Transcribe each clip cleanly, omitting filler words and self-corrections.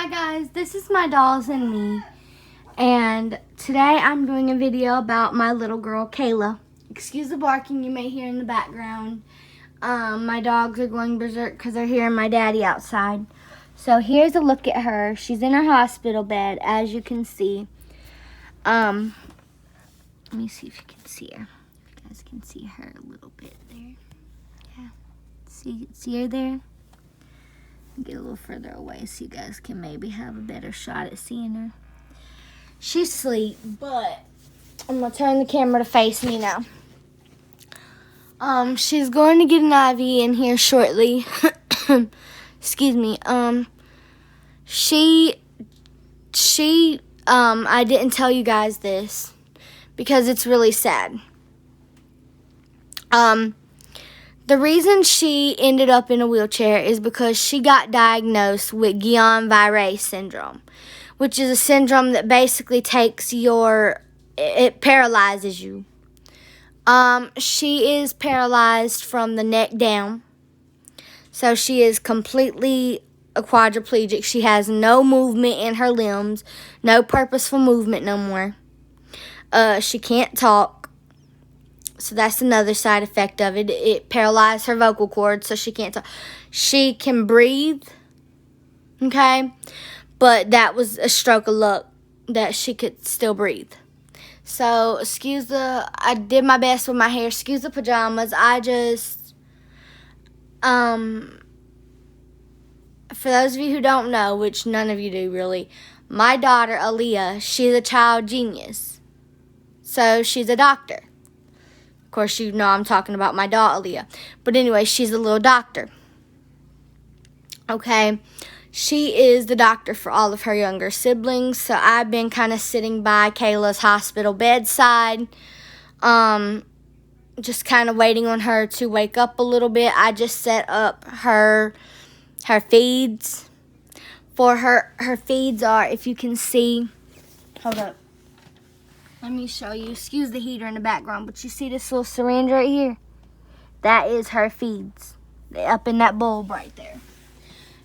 Hi guys, this is my dolls and me, and today I'm doing a video about my little girl Kayla. Excuse the barking you may hear in the background. My dogs are going berserk because they're hearing my daddy outside. So here's a look at her. She's in her hospital bed, as you can see. Let me see if you can see her. If you guys can see her a little bit there. Yeah, see her there? Get a little further away so you guys can maybe have a better shot at seeing her. She's asleep, but I'm gonna turn the camera to face me now. She's going to get an IV in here shortly. Excuse me. I didn't tell you guys this because it's really sad. The reason she ended up in a wheelchair is because she got diagnosed with Guillain-Barré syndrome, which is a syndrome that basically it paralyzes you. She is paralyzed from the neck down, so she is completely a quadriplegic. She has no movement in her limbs, no purposeful movement no more. She can't talk. So that's another side effect of it. It paralyzed her vocal cords, so she can't talk. She can breathe, okay? But that was a stroke of luck that she could still breathe. So, I did my best with my hair. Excuse the pajamas. For those of you who don't know, which none of you do really, my daughter, Aaliyah, she's a child genius. So, she's a doctor. Of course, you know I'm talking about my doll, Aaliyah. But anyway, she's a little doctor. Okay? She is the doctor for all of her younger siblings. So I've been kind of sitting by Kayla's hospital bedside. Just kind of waiting on her to wake up a little bit. I just set up her feeds. For her feeds are, if you can see, hold up. Let me show you. Excuse the heater in the background, but you see this little syringe right here? That is her feeds. Up in that bulb right there.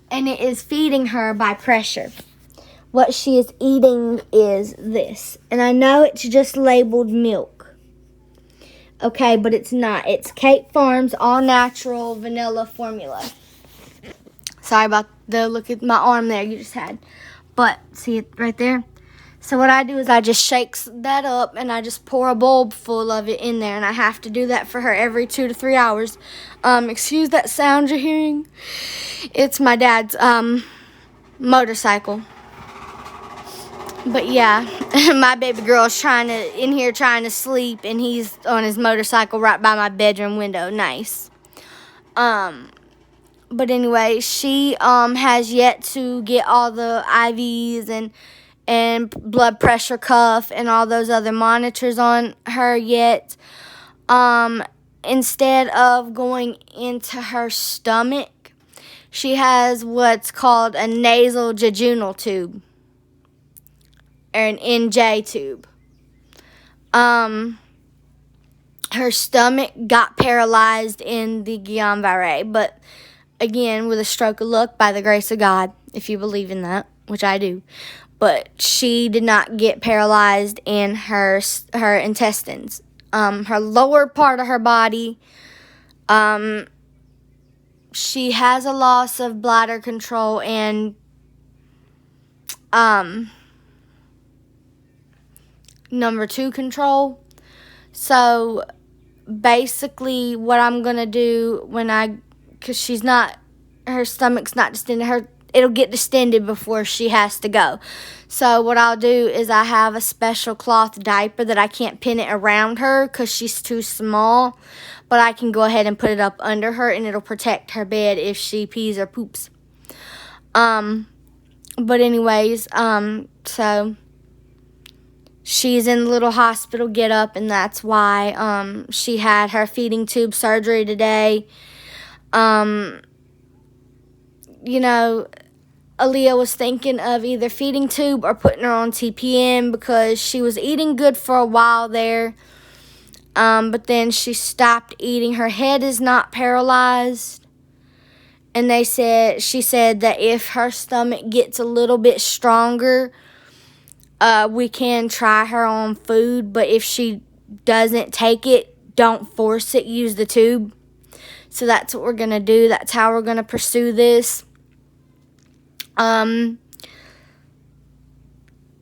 And it is feeding her by pressure. What she is eating is this. And I know it's just labeled milk. Okay, but it's not. It's Kate Farms all natural vanilla formula. Sorry about the look at my arm there you just had. But see it right there? So what I do is I just shake that up and I just pour a bulb full of it in there. And I have to do that for her every 2 to 3 hours. Excuse that sound you're hearing. It's my dad's motorcycle. But yeah, my baby girl's in here trying to sleep. And he's on his motorcycle right by my bedroom window. Nice. But anyway, she has yet to get all the IVs and blood pressure cuff and all those other monitors on her yet. Instead of going into her stomach, she has what's called a nasal jejunal tube, or an NJ tube. Her stomach got paralyzed in the Guillain-Barré, but again, with a stroke of luck, by the grace of God, if you believe in that, which I do. But she did not get paralyzed in her intestines. Her lower part of her body, she has a loss of bladder control and number 2 control. So basically what I'm going to do because her stomach's not distended, it'll get distended before she has to go. So what I'll do is I have a special cloth diaper that I can't pin it around her because she's too small. But I can go ahead and put it up under her and it'll protect her bed if she pees or poops. But anyways, so she's in the little hospital get up, and that's why she had her feeding tube surgery today. You know, Aaliyah was thinking of either feeding tube or putting her on TPN because she was eating good for a while there. But then she stopped eating. Her head is not paralyzed. And she said that if her stomach gets a little bit stronger, we can try her on food. But if she doesn't take it, don't force it. Use the tube. So that's what we're going to do. That's how we're going to pursue this.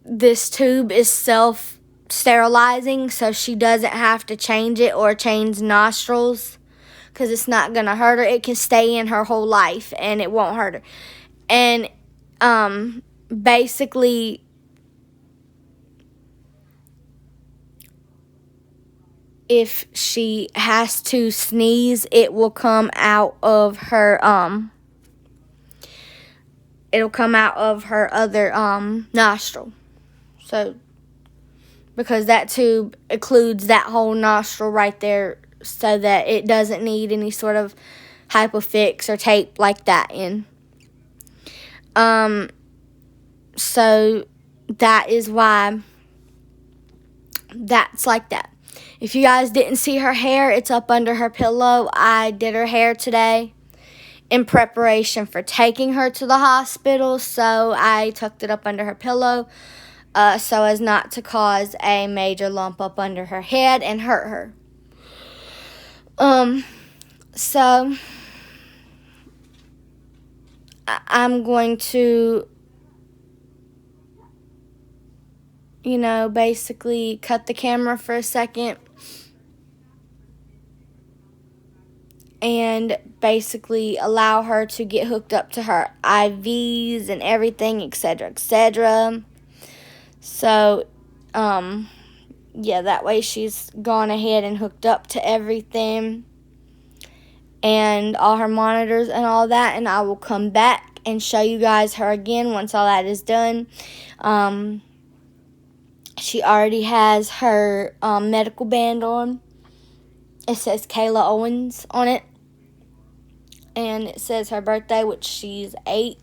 This tube is self-sterilizing, so she doesn't have to change it or change nostrils because it's not going to hurt her. It can stay in her whole life, and it won't hurt her. And basically, if she has to sneeze, it will come out of her it'll come out of her other nostril. So because that tube includes that whole nostril right there, so that it doesn't need any sort of hypofix or tape like that in. So that is why that's like that. If you guys didn't see her hair, it's up under her pillow. I did her hair today in preparation for taking her to the hospital, so I tucked it up under her pillow so as not to cause a major lump up under her head and hurt her. So I'm going to, basically cut the camera for a second and basically allow her to get hooked up to her IVs and everything, etc., etc. So, yeah, that way she's gone ahead and hooked up to everything and all her monitors and all that, and I will come back and show you guys her again once all that is done. She already has her medical band on. It says Kayla Owens on it. And it says her birthday, which she's 8.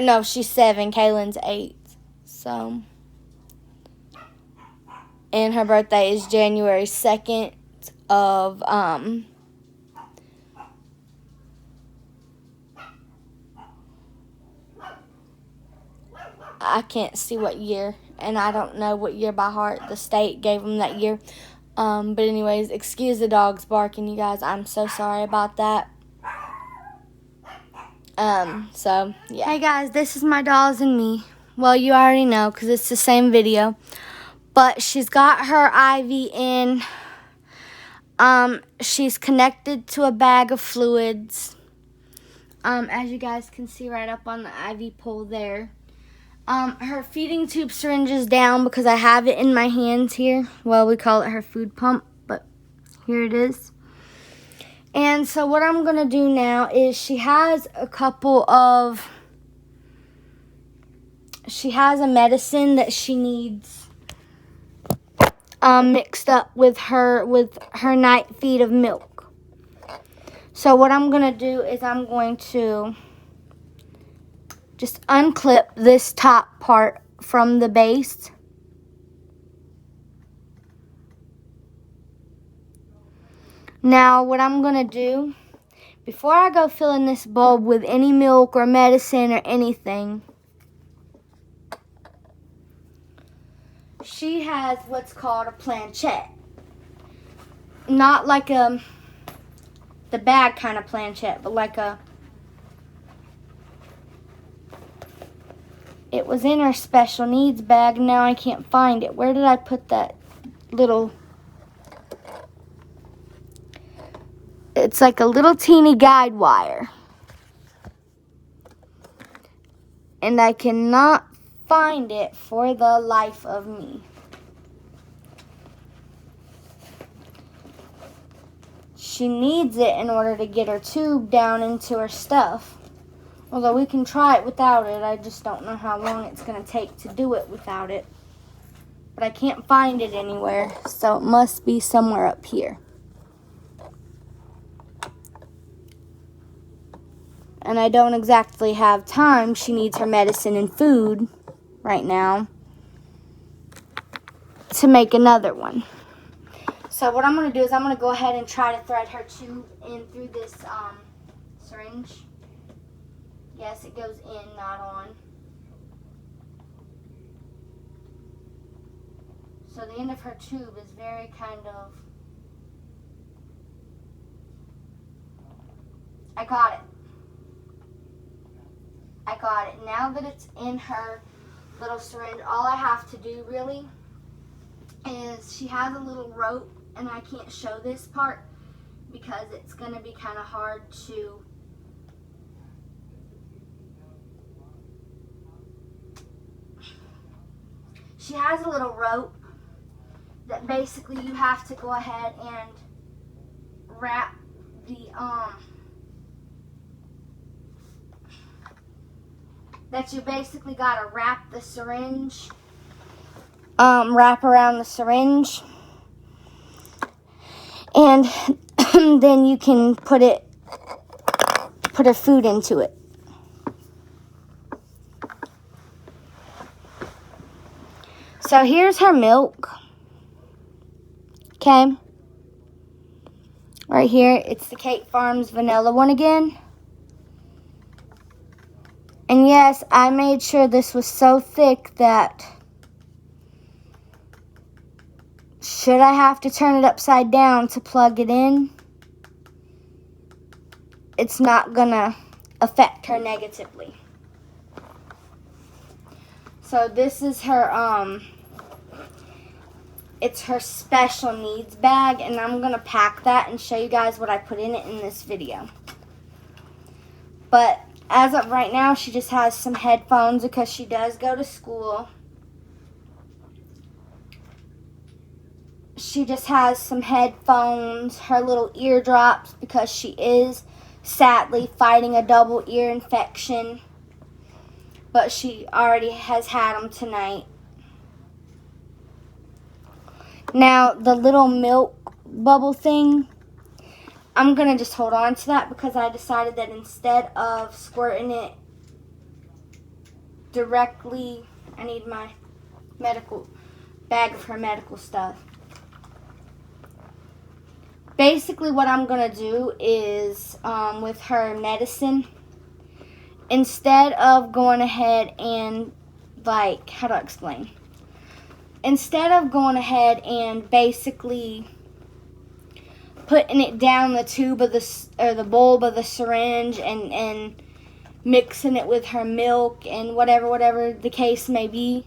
No, she's 7. Kaylin's 8. So. And her birthday is January 2nd of, I can't see what year, and I don't know what year by heart. The state gave them that year. But anyways, excuse the dogs barking, you guys. I'm so sorry about that. So, yeah. Hey, guys, this is my dolls and me. Well, you already know because it's the same video. But she's got her IV in. She's connected to a bag of fluids. As you guys can see right up on the IV pole there. Her feeding tube syringe is down because I have it in my hands here. Well, we call it her food pump, but here it is. And so what I'm going to do now is she has a medicine that she needs mixed up with her night feed of milk. So what I'm going to do is I'm going to just unclip this top part from the base. Now, what I'm going to do, before I go filling this bulb with any milk or medicine or anything, she has what's called a planchette. Not like the bag kind of planchette, but like it was in her special needs bag, and now I can't find it. Where did I put that little... It's like a little teeny guide wire. And I cannot find it for the life of me. She needs it in order to get her tube down into her stuff. Although we can try it without it. I just don't know how long it's going to take to do it without it. But I can't find it anywhere. So it must be somewhere up here. And I don't exactly have time. She needs her medicine and food right now to make another one. So what I'm going to do is I'm going to go ahead and try to thread her tube in through this syringe. Yes, it goes in, not on. So the end of her tube is very kind of... I got it. I got it. Now that it's in her little syringe, all I have to do really is she has a little rope, and I can't show this part because it's going to be kind of hard to... She has a little rope that basically you have to go ahead and wrap the, that you basically got to wrap the syringe, wrap around the syringe, and then you can put her food into it. So here's her milk. Okay. Right here, it's the Kate Farms vanilla one again. And yes, I made sure this was so thick that should I have to turn it upside down to plug it in, it's not gonna affect her negatively. So this is her, it's her special needs bag, and I'm gonna pack that and show you guys what I put in it in this video. But as of right now, she just has some headphones because she does go to school. She just has some headphones, her little eardrops, because she is sadly fighting a double ear infection. But she already has had them tonight. Now, the little milk bubble thing, I'm going to just hold on to that because I decided that instead of squirting it directly, I need my medical bag of her medical stuff. Basically, what I'm going to do is, with her medicine, instead of going ahead and, like, how do I explain? Instead of going ahead and basically putting it down the tube of the bulb of the syringe and mixing it with her milk and whatever the case may be,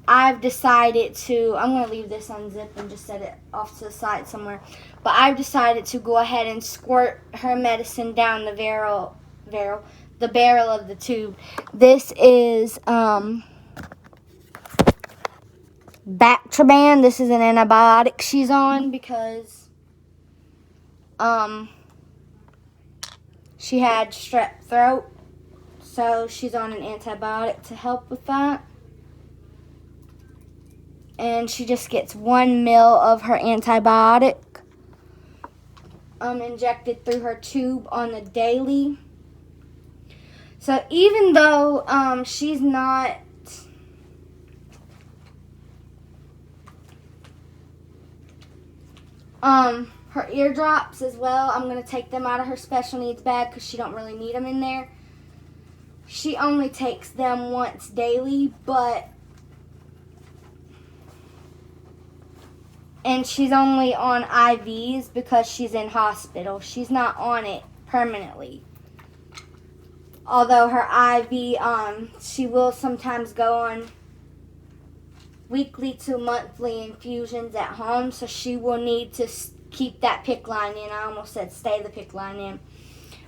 I've decided to, I'm going to leave this unzipped and just set it off to the side somewhere, but I've decided to go ahead and squirt her medicine down the barrel of the tube. This is Bactroban. This is an antibiotic she's on because she had strep throat, so she's on an antibiotic to help with that. And she just gets 1 ml of her antibiotic injected through her tube on the daily. So even though she's not her eardrops as well, I'm going to take them out of her special needs bag because she don't really need them in there. She only takes them once daily, and she's only on IVs because she's in hospital. She's not on it permanently. Although her IV, she will sometimes go on weekly to monthly infusions at home, so she will need to keep that PICC line in. I almost said stay the PICC line in.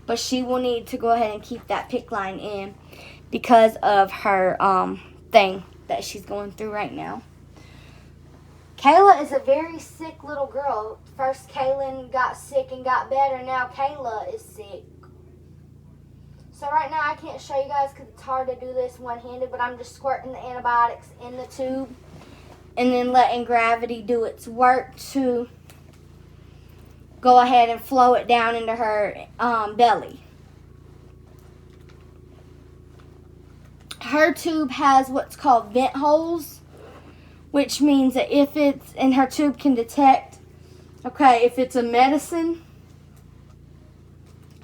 But she will need to go ahead and keep that PICC line in because of her thing that she's going through right now. Kayla is a very sick little girl. First Kaylin got sick and got better. Now Kayla is sick. So right now I can't show you guys because it's hard to do this one-handed, but I'm just squirting the antibiotics in the tube and then letting gravity do its work to go ahead and flow it down into her belly. Her tube has what's called vent holes, which means that if it's, and her tube can detect, okay, if it's a medicine,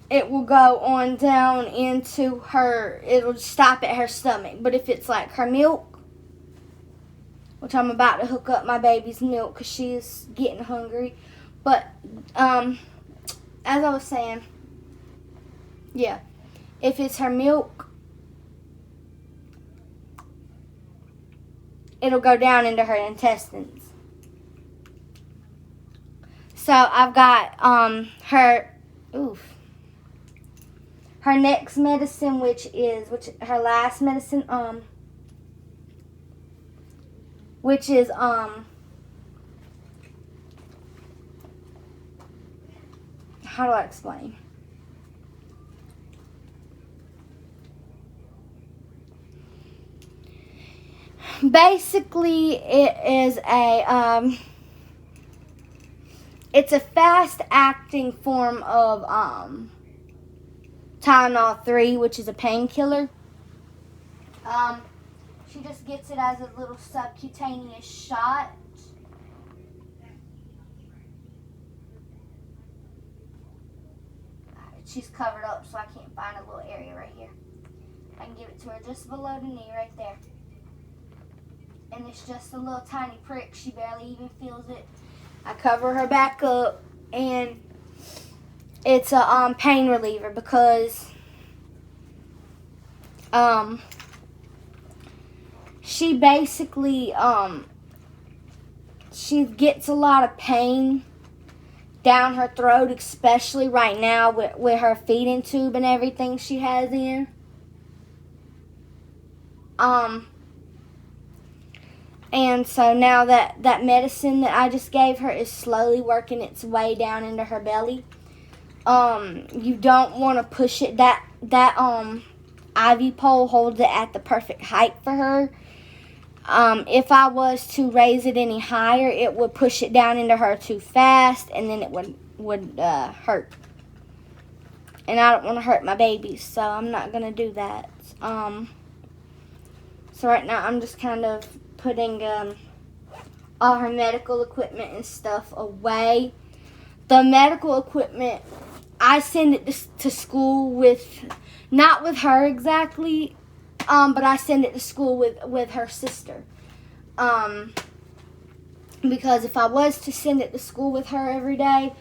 it will go on down into her, it'll stop at her stomach. But if it's like her milk, which I'm about to hook up my baby's milk because she's getting hungry. But, as I was saying, yeah, if it's her milk, it'll go down into her intestines. So I've got her next medicine, which her last medicine, which is how do I explain? Basically, it is it's a fast-acting form of Tylenol 3, which is a painkiller. She just gets it as a little subcutaneous shot. She's covered up, so I can't find a little area right here. I can give it to her just below the knee right there. And it's just a little tiny prick. She barely even feels it. I cover her back up, and it's a pain reliever because she basically she gets a lot of pain down her throat, especially right now with her feeding tube and everything she has in. And so now that medicine that I just gave her is slowly working its way down into her belly. You don't want to push it. That IV pole holds it at the perfect height for her. If I was to raise it any higher, it would push it down into her too fast, and then it would hurt. And I don't want to hurt my babies, so I'm not going to do that. So right now I'm just kind of putting all her medical equipment and stuff away. The medical equipment, I send it to school not with her exactly, but I send it to school with her sister. Because if I was to send it to school with her every day,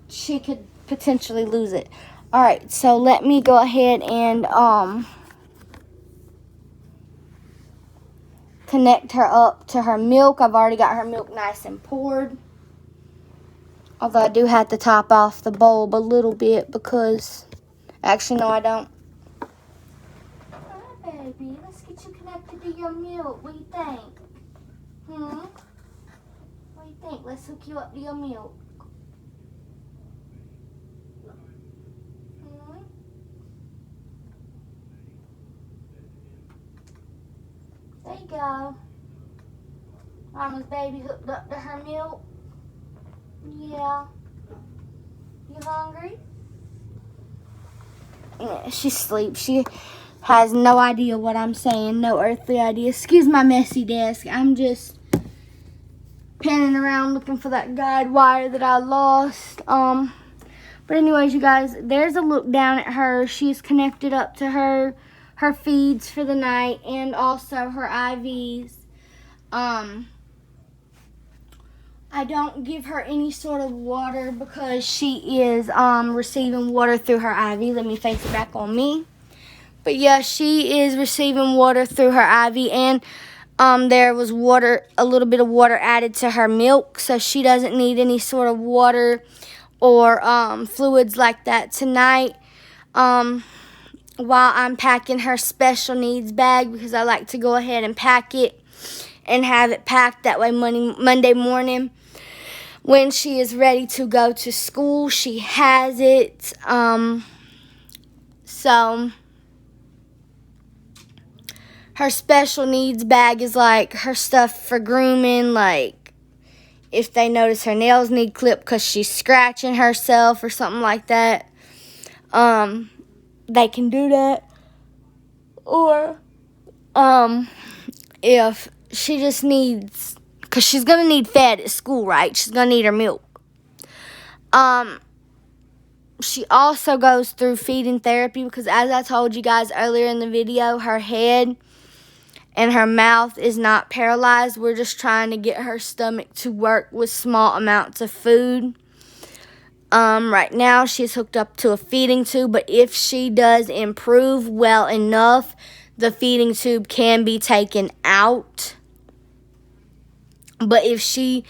she could potentially lose it. Alright, so let me go ahead and connect her up to her milk. I've already got her milk nice and poured. Although I do have to top off the bulb a little bit because... Actually, no, I don't. Hi, baby. Let's get you connected to your milk. What do you think? What do you think? Let's hook you up to your milk. There you go. Mama's baby hooked up to her milk. Yeah. You hungry? Yeah, she sleeps. She has no idea what I'm saying. No earthly idea. Excuse my messy desk. I'm just panning around looking for that guide wire that I lost. But anyways, you guys, there's a look down at her. She's connected up to her feeds for the night and also her IVs. I don't give her any sort of water because she is receiving water through her IV. Let me face it back on me. But yeah, she is receiving water through her IV, and there was a little bit of water added to her milk, so she doesn't need any sort of water or fluids like that tonight. While I'm packing her special needs bag, because I like to go ahead and pack it and have it packed that way Monday morning when she is ready to go to school, she has it. So her special needs bag is like her stuff for grooming, like if they notice her nails need clipped because she's scratching herself or something like that. They can do that. Or if she just needs, because she's going to need fed at school, right? She's going to need her milk. she also goes through feeding therapy because, as I told you guys earlier in the video, her head and her mouth is not paralyzed. We're just trying to get her stomach to work with small amounts of food. Right now, she's hooked up to a feeding tube, but if she does improve well enough, the feeding tube can be taken out. But if she,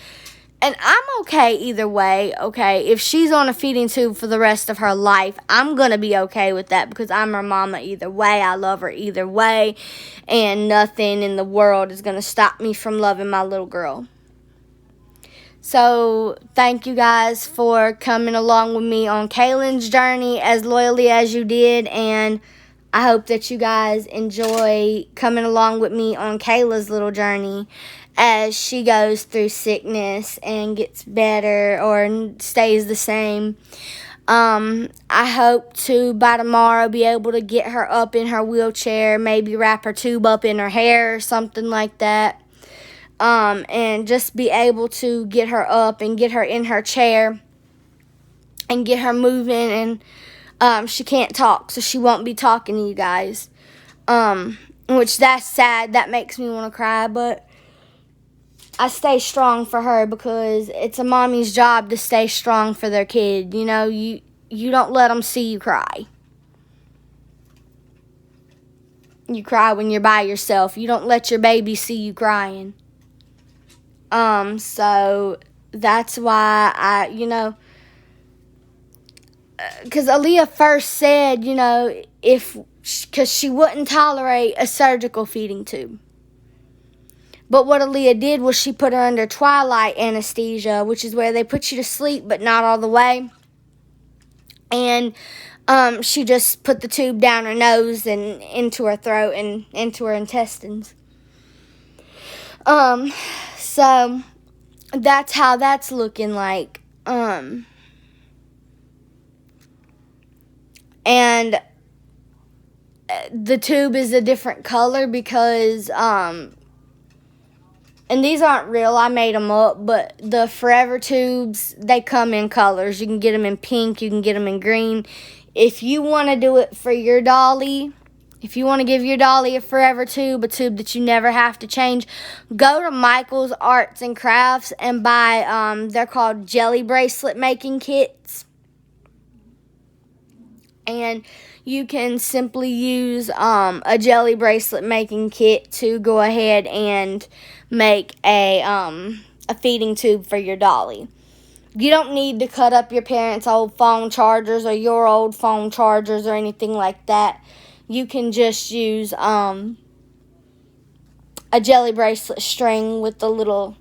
and I'm okay either way, okay? If she's on a feeding tube for the rest of her life, I'm going to be okay with that because I'm her mama either way. I love her either way, and nothing in the world is going to stop me from loving my little girl. So, thank you guys for coming along with me on Kaylin's journey as loyally as you did. And I hope that you guys enjoy coming along with me on Kayla's little journey as she goes through sickness and gets better or stays the same. I hope to, by tomorrow, be able to get her up in her wheelchair, maybe wrap her tube up in her hair or something like that. And just be able to get her up and get her in her chair and get her moving. And she can't talk, so she won't be talking to you guys. Which that's sad. That makes me want to cry, but I stay strong for her because it's a mommy's job to stay strong for their kid. You know, you don't let them see you cry. You cry when you're by yourself. You don't let your baby see you crying. So that's why because Aaliyah first said, because she wouldn't tolerate a surgical feeding tube. But what Aaliyah did was she put her under twilight anesthesia, which is where they put you to sleep, but not all the way. And she just put the tube down her nose and into her throat and into her intestines. So that's how that's looking like. And the tube is a different color because, and these aren't real, I made them up, but the Forever tubes, they come in colors. You can get them in pink, you can get them in green. If you want to do it for your dolly, if you want to give your dolly a Forever tube, a tube that you never have to change, go to Michael's Arts and Crafts and buy, they're called jelly bracelet making kits. And you can simply use a jelly bracelet making kit to go ahead and make a feeding tube for your dolly. You don't need to cut up your parents' old phone chargers or your old phone chargers or anything like that. You can just use a jelly bracelet string with the little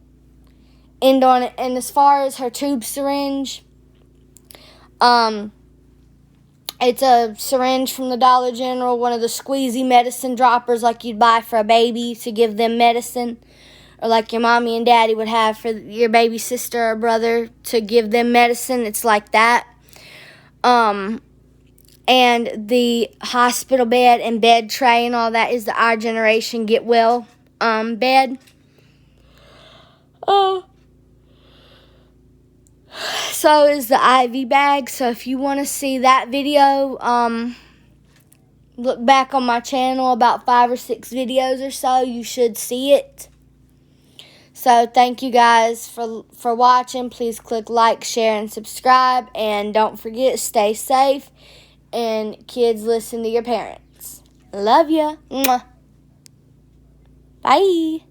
end on it. And as far as her tube syringe, it's a syringe from the Dollar General, one of the squeezy medicine droppers like you'd buy for a baby to give them medicine, or like your mommy and daddy would have for your baby sister or brother to give them medicine. It's like that. And the hospital bed and bed tray and all that is the Our Generation Get Well bed. So is the IV bag. So if you want to see that video, look back on my channel about 5 or 6 videos or so. You should see it. So thank you guys for watching. Please click like, share, and subscribe. And don't forget, stay safe. And kids, listen to your parents. Love ya. Mwah. Bye.